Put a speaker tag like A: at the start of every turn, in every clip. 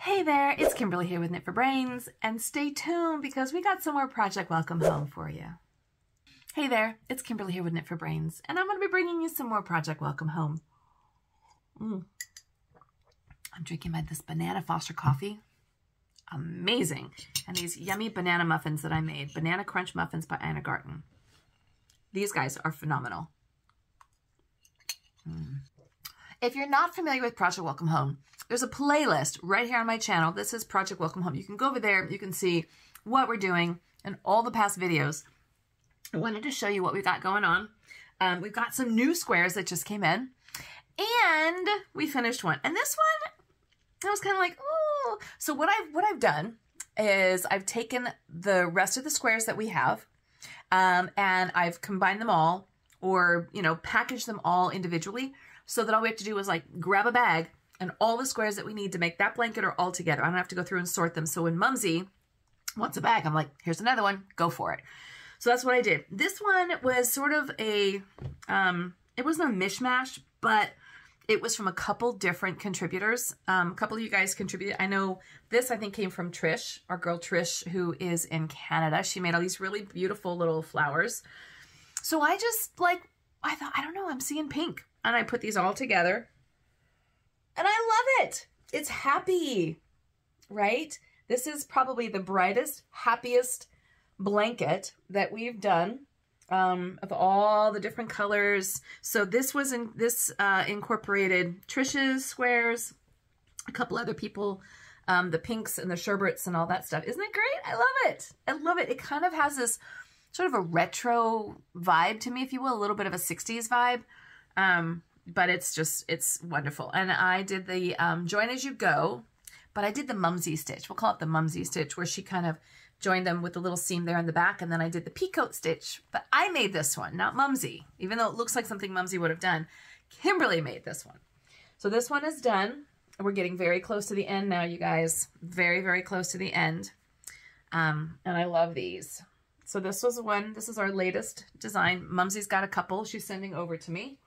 A: Hey there, it's Kimberly here with Knit for Brains, and stay tuned because we got some more Project Welcome Home for you. Hey there, it's Kimberly here with Knit for Brains, and I'm going to be bringing you some more Project Welcome Home. I'm drinking this Banana Foster coffee. Amazing. And these yummy banana muffins that I made. Banana Crunch Muffins by Anna Garten. These guys are phenomenal. If you're not familiar with Project Welcome Home, there's a playlist right here on my channel. This is Project Welcome Home. You can go over there. You can see what we're doing and all the past videos. I wanted to show you what we've got going on. We've got some new squares that just came in. And we finished one. And this one, I was kind of like, oh. So what I've done is I've taken the rest of the squares that we have and I've combined them all, or, you know, packaged them all individually, so that all we have to do is like grab a bag and all the squares that we need to make that blanket are all together. I don't have to go through and sort them. So when Mumsy wants a bag, I'm like, here's another one, go for it. So that's what I did. This one was sort of a, it wasn't a mishmash, but it was from a couple different contributors. A couple of you guys contributed. I know this, I think, came from Trish, our girl Trish, who is in Canada. She made all these really beautiful little flowers. So I just I thought, I don't know, I'm seeing pink. And I put these all together. And I love it. It's happy, right? This is probably the brightest, happiest blanket that we've done of all the different colors. So this was incorporated Trish's squares, a couple other people, the pinks and the sherbets and all that stuff. Isn't it great? I love it. I love it. It kind of has this sort of a retro vibe to me, if you will, a little bit of a 60s vibe. But it's wonderful. And I did the join as you go, but I did the Mumsy stitch. We'll call it the Mumsy stitch, where she kind of joined them with the little seam there in the back. And then I did the peacoat stitch, but I made this one, not Mumsy, even though it looks like something Mumsy would have done. Kimberly made this one. So this one is done. We're getting very close to the end now, you guys. Very, very close to the end. And I love these. So this was one, this is our latest design. Mumsy's got a couple she's sending over to me.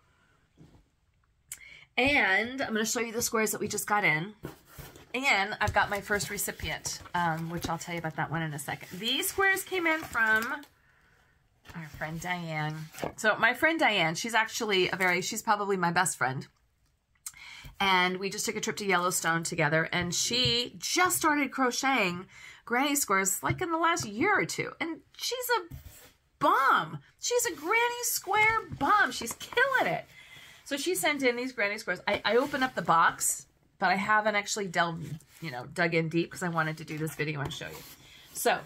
A: And I'm going to show you the squares that we just got in. And I've got my first recipient, which I'll tell you about that one in a second. These squares came in from our friend Diane. So my friend Diane, she's actually she's probably my best friend. And we just took a trip to Yellowstone together, and she just started crocheting granny squares like in the last year or two. And she's a bomb. She's a granny square bomb. She's killing it. So she sent in these granny squares. I opened up the box, but I haven't actually dug in deep because I wanted to do this video and show you. So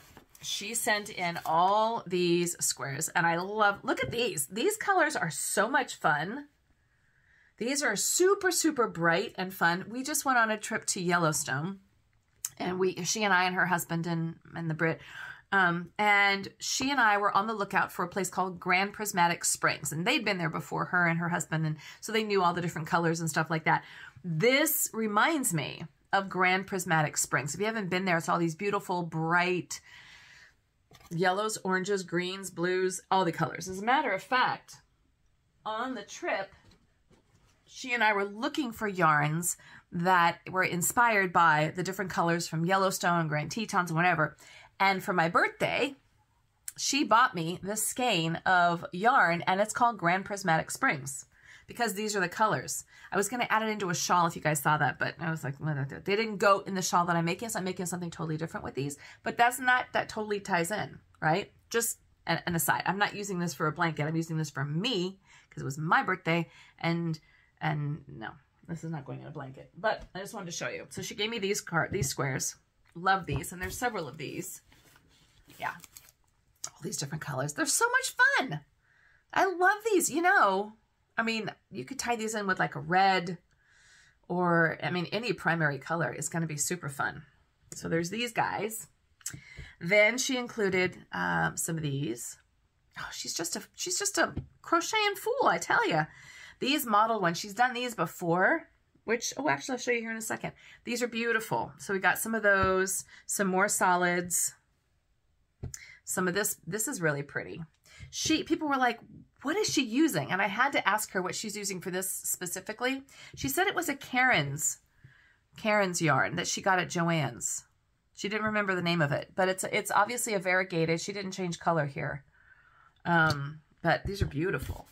A: she sent in all these squares, and I love, look at these. These colors are so much fun. These are super, super bright and fun. We just went on a trip to Yellowstone, and she and I and her husband and the Brit, and she and I were on the lookout for a place called Grand Prismatic Springs, and they'd been there before, her and her husband, and so they knew all the different colors and stuff like that. This reminds me of Grand Prismatic Springs. If you haven't been there, it's all these beautiful, bright yellows, oranges, greens, blues, all the colors. As a matter of fact, on the trip, she and I were looking for yarns that were inspired by the different colors from Yellowstone, Grand Tetons, and whatever. And for my birthday, she bought me this skein of yarn, and it's called Grand Prismatic Springs because these are the colors. I was going to add it into a shawl if you guys saw that, but I was like, they didn't go in the shawl that I'm making, so I'm making something totally different with these. But that totally ties in, right? Just an aside. I'm not using this for a blanket. I'm using this for me because it was my birthday, and no, this is not going in a blanket. But I just wanted to show you. So she gave me these squares. Love these, and there's several of these. Yeah, all these different colors. They're so much fun. I love these. You know, I mean, you could tie these in with like a red, or I mean, any primary color is going to be super fun. So there's these guys. Then she included some of these. Oh, she's just a crocheting fool, I tell you. These model ones, she's done these before, which, oh, actually, I'll show you here in a second. These are beautiful. So we got some of those, some more solids, some of this. This is really pretty. People were like, what is she using? And I had to ask her what she's using for this specifically. She said it was a Karen's Karen's yarn that she got at Joann's. She didn't remember the name of it, but it's obviously a variegated. She didn't change color here. But these are beautiful.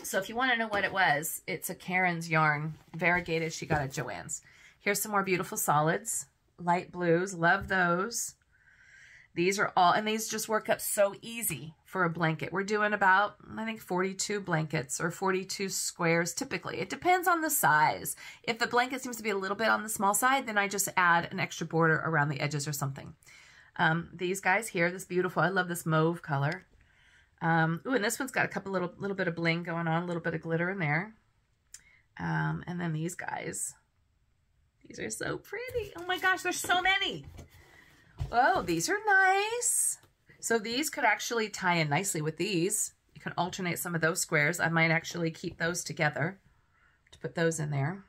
A: So if you want to know what it was, it's a Karen's yarn, variegated, she got at Joann's. Here's some more beautiful solids, light blues, love those. These are all, and these just work up so easy for a blanket. We're doing about, I think, 42 blankets or 42 squares typically. It depends on the size. If the blanket seems to be a little bit on the small side, then I just add an extra border around the edges or something. These guys here, this beautiful, I love this mauve color. Ooh, and this one's got a couple little bit of bling going on, a little bit of glitter in there. And then these guys. These are so pretty. Oh my gosh, there's so many. Oh, these are nice. So these could actually tie in nicely with these. You can alternate some of those squares. I might actually keep those together to put those in there.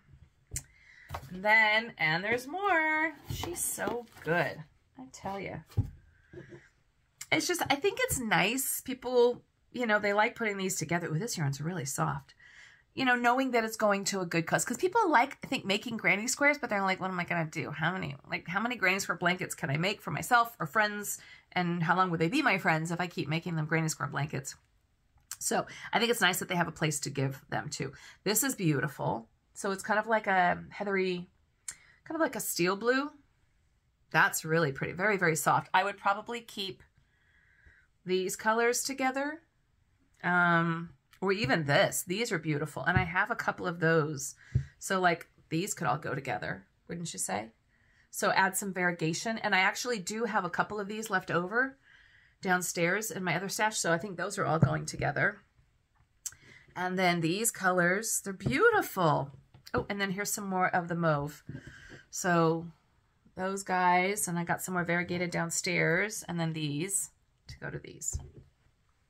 A: And then, and there's more. She's so good, I tell you. It's just, I think it's nice. People, you know, they like putting these together. Ooh, this yarn's really soft. You know, knowing that it's going to a good cause. Because people like, I think, making granny squares, but they're like, what am I going to do? How many granny square blankets can I make for myself or friends? And how long would they be my friends if I keep making them granny square blankets? So I think it's nice that they have a place to give them to. This is beautiful. So it's kind of like a heathery, kind of like a steel blue. That's really pretty. Very, very soft. I would probably keep these colors together. Or even this. These are beautiful. And I have a couple of those. So like these could all go together, wouldn't you say? So add some variegation. And I actually do have a couple of these left over downstairs in my other stash. So I think those are all going together. And then these colors, they're beautiful. Oh, and then here's some more of the mauve. So those guys, and I got some more variegated downstairs. And then these to go to these.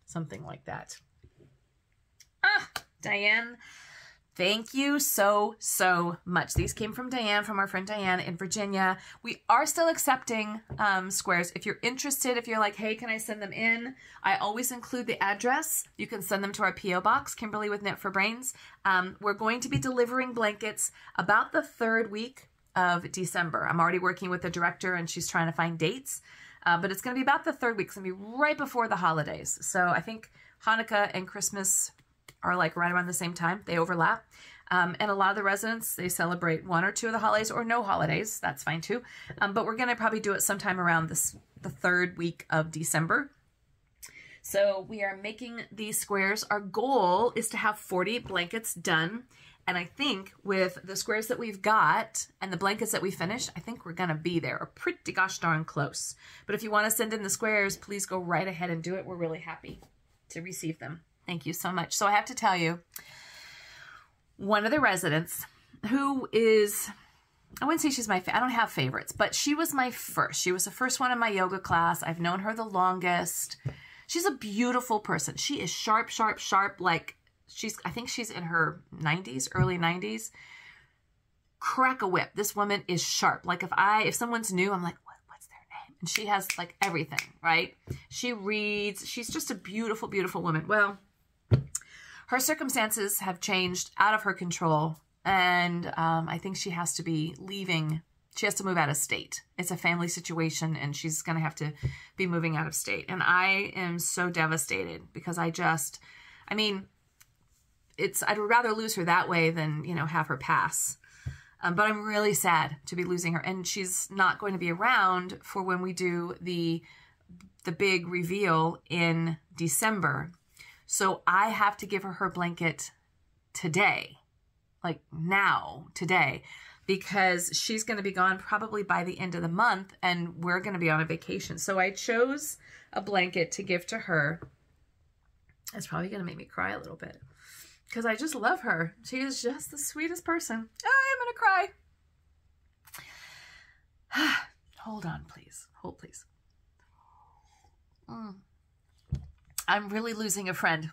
A: Something like that. Ah, Diane, thank you so much. These came from Diane, from our friend Diane in Virginia. We are still accepting squares. If you're interested, if you're like, hey, can I send them in? I always include the address. You can send them to our P.O. Box, Kimberly with Knit for Brains. We're going to be delivering blankets about the 3rd week of December. I'm already working with the director and she's trying to find dates. But it's going to be about the 3rd week. It's going to be right before the holidays. So I think Hanukkah and Christmas are like right around the same time. They overlap. And a lot of the residents, they celebrate 1 or 2 of the holidays or no holidays. That's fine too. But we're going to probably do it sometime around the 3rd week of December. So we are making these squares. Our goal is to have 40 blankets done. And I think with the squares that we've got and the blankets that we finished, I think we're going to be there, or pretty gosh darn close. But if you want to send in the squares, please go right ahead and do it. We're really happy to receive them. Thank you so much. So I have to tell you, one of the residents who is, I wouldn't say she's my favorite. I don't have favorites, but she was my first. She was the first one in my yoga class. I've known her the longest. She's a beautiful person. She is sharp, sharp, sharp. Like I think she's in her 90s, early 90s. Crack a whip. This woman is sharp. Like if someone's new, I'm like, what's their name? And she has like everything, right? She reads. She's just a beautiful, beautiful woman. Well, her circumstances have changed out of her control, and I think she has to be leaving. She has to move out of state. It's a family situation, and she's going to have to be moving out of state. And I am so devastated because I'd rather lose her that way than, you know, have her pass. But I'm really sad to be losing her, and she's not going to be around for when we do the big reveal in December. So I have to give her blanket today, like now, today, because she's going to be gone probably by the end of the month, and we're going to be on a vacation. So I chose a blanket to give to her. It's probably going to make me cry a little bit because I just love her. She is just the sweetest person. I am going to cry. Hold on, please. Hold, please. I'm really losing a friend.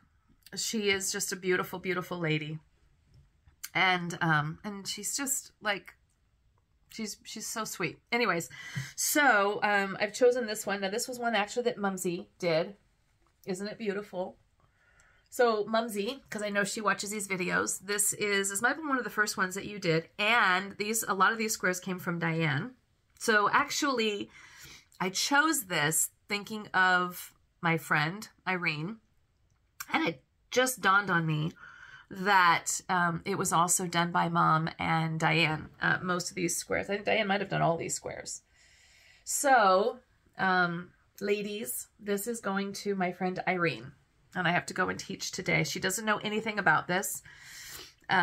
A: She is just a beautiful, beautiful lady. And she's just like, she's so sweet. Anyways, so I've chosen this one. Now this was one actually that Mumsy did. Isn't it beautiful? So Mumsy, because I know she watches these videos, this might have been one of the first ones that you did, and a lot of these squares came from Diane. So actually, I chose this thinking of my friend Irene, and it just dawned on me that it was also done by Mom and Diane, most of these squares. I think Diane might have done all these squares. So, ladies, this is going to my friend Irene, and I have to go and teach today. She doesn't know anything about this, but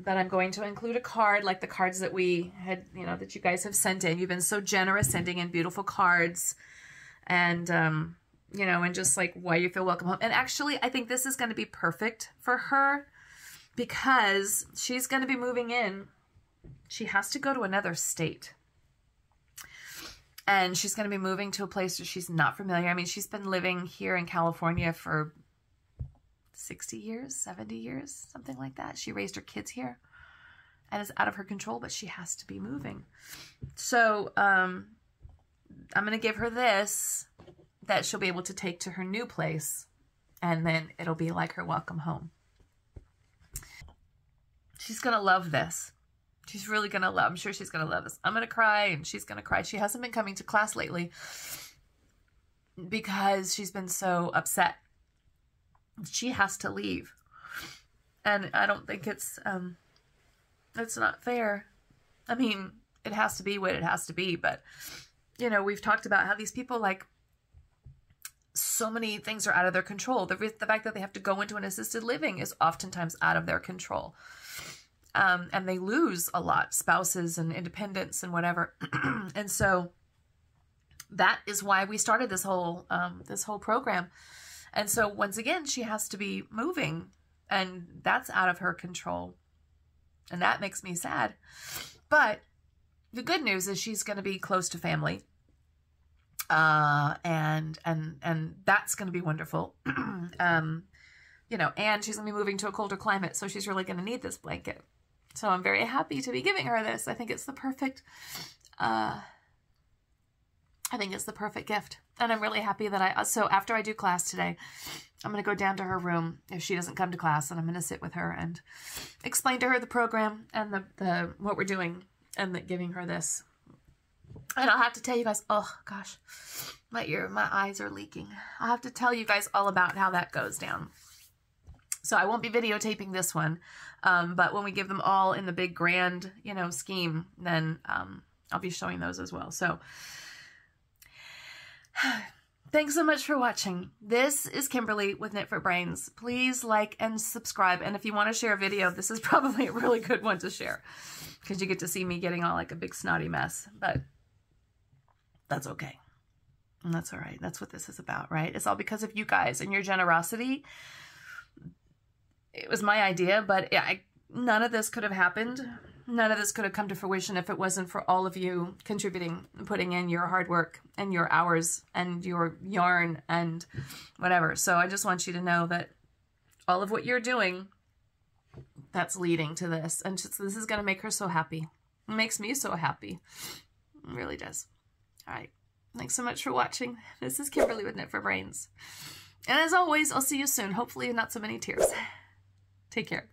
A: I'm going to include a card like the cards that we had, you know, that you guys have sent in. You've been so generous sending in beautiful cards, and you know, and just like why you feel welcome home. And actually, I think this is going to be perfect for her because she's going to be moving in. She has to go to another state. And she's going to be moving to a place where she's not familiar. I mean, she's been living here in California for 60 years, 70 years, something like that. She raised her kids here and is out of her control, but she has to be moving. So I'm going to give her this that she'll be able to take to her new place, and then it'll be like her welcome home. She's going to love this. She's really going to love, I'm sure she's going to love this. I'm going to cry and she's going to cry. She hasn't been coming to class lately because she's been so upset. She has to leave. And I don't think it's not fair. I mean, it has to be what it has to be, but you know, we've talked about how these people, like, so many things are out of their control. The fact that they have to go into an assisted living is oftentimes out of their control. And they lose a lot, spouses and independence and whatever. And so that is why we started this whole program. And so once again, she has to be moving, and that's out of her control. And that makes me sad. But the good news is she's going to be close to family. And that's going to be wonderful. You know, and she's going to be moving to a colder climate, so she's really going to need this blanket. So I'm very happy to be giving her this. I think it's the perfect, gift. And I'm really happy that so after I do class today, I'm going to go down to her room if she doesn't come to class, and I'm going to sit with her and explain to her the program and the what we're doing, and giving her this. And I'll have to tell you guys, oh gosh, my eyes are leaking. I'll have to tell you guys all about how that goes down. So I won't be videotaping this one, but when we give them all in the big grand, you know, scheme, then I'll be showing those as well. So thanks so much for watching. This is Kimberly with Knit for Brains. Please like and subscribe. And if you want to share a video, this is probably a really good one to share, because you get to see me getting all like a big snotty mess, but that's okay. And that's all right. That's what this is about, right? It's all because of you guys and your generosity. It was my idea, but none of this could have happened. None of this could have come to fruition if it wasn't for all of you contributing, putting in your hard work and your hours and your yarn and whatever. So I just want you to know that all of what you're doing, that's leading to this. And this is going to make her so happy. It makes me so happy. It really does. All right. Thanks so much for watching. This is Kimberly with Knit for Brains. And as always, I'll see you soon. Hopefully not so many tears. Take care.